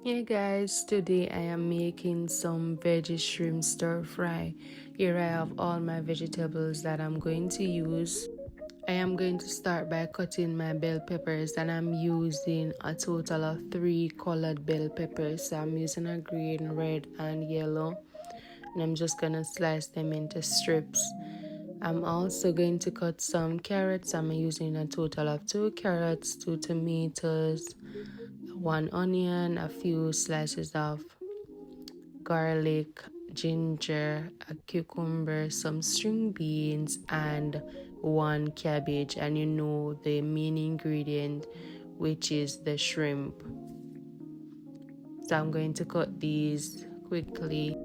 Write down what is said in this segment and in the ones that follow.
Hey guys, today I am making some veggie shrimp stir fry. Here I have all my vegetables that I'm going to use. I am going to start by cutting my bell peppers, and I'm using a total of 3 colored bell peppers. So I'm using a green, red, and yellow, and I'm just gonna slice them into strips. I'm also going to cut some carrots. I'm using a total of 2 carrots, 2 tomatoes, 1 onion, a few slices of garlic, ginger, a cucumber, some string beans, and 1 cabbage. And you know the main ingredient, which is the shrimp. So I'm going to cut these quickly.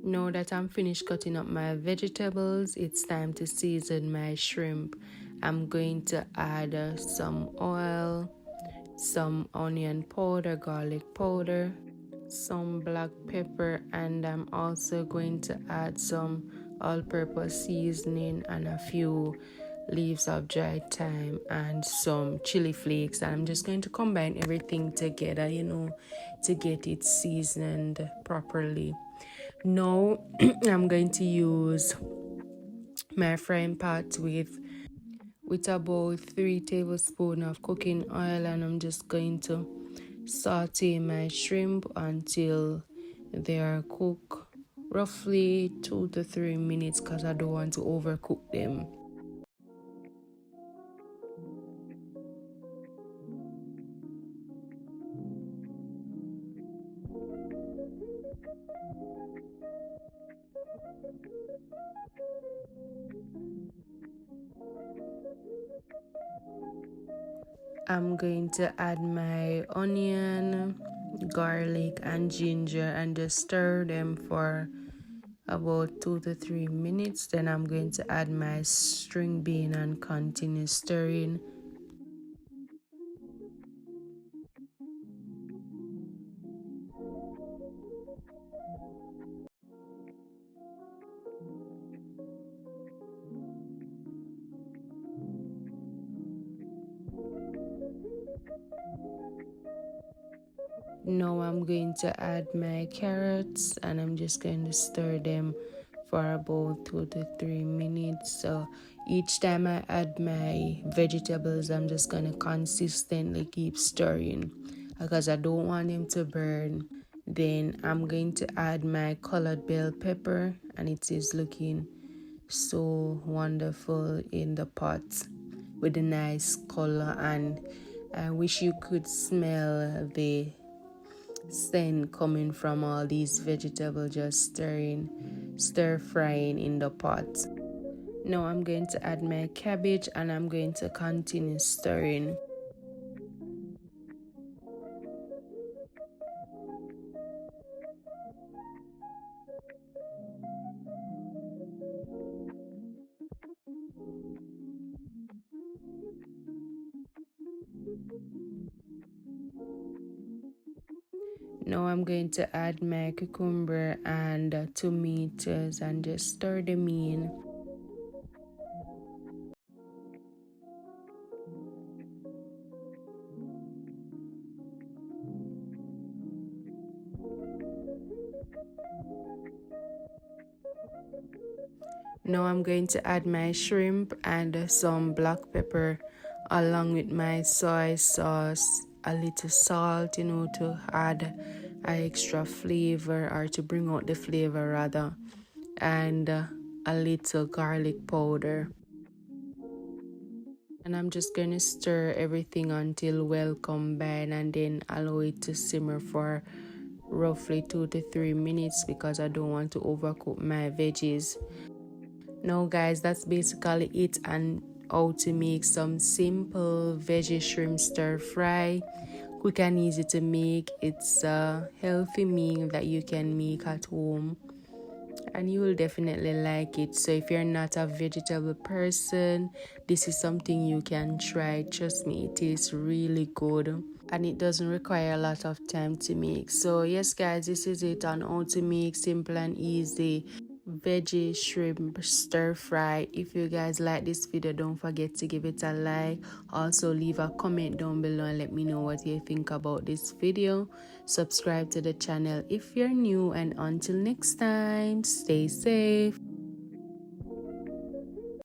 Now that I'm finished cutting up my vegetables, it's time to season my shrimp. I'm going to add some oil, some onion powder, garlic powder, some black pepper, and I'm also going to add some all-purpose seasoning and a few leaves of dried thyme and some chili flakes. And I'm just going to combine everything together, to get it seasoned properly. Now I'm going to use my frying pot with about 3 tablespoons of cooking oil, and I'm just going to saute my shrimp until they are cooked, roughly 2 to 3 minutes, because I don't want to overcook them. I'm going to add my onion, garlic, and ginger and just stir them for about 2 to 3 minutes. Then I'm going to add my string bean and continue stirring. Now I'm going to add my carrots and I'm just going to stir them for about 2 to 3 minutes. So each time I add my vegetables, I'm just going to consistently keep stirring because I don't want them to burn. Then I'm going to add my colored bell pepper, and it is looking so wonderful in the pot with a nice color, and I wish you could smell the scent coming from all these vegetables just stir frying in the pot. Now I'm going to add my cabbage and I'm going to continue stirring. Now I'm going to add my cucumber and tomatoes and just stir them in. Now I'm going to add my shrimp and some black pepper along with my soy sauce, a little salt, to add an extra flavor, or to bring out the flavor rather, and a little garlic powder. And I'm just going to stir everything until well combined and then allow it to simmer for roughly 2 to 3 minutes because I don't want to overcook my veggies. Now guys, that's basically it and how to make some simple veggie shrimp stir fry. Quick and easy to make. It's a healthy meal that you can make at home and you will definitely like it. So if you're not a vegetable person, this is something you can try. Trust me, it tastes really good and it doesn't require a lot of time to make. So yes guys, this is it on how to make simple and easy veggie shrimp stir fry. If you guys like this video, don't forget to give it a like. Also leave a comment down below and let me know what you think about this video. Subscribe to the channel if you're new, and until next time, stay safe.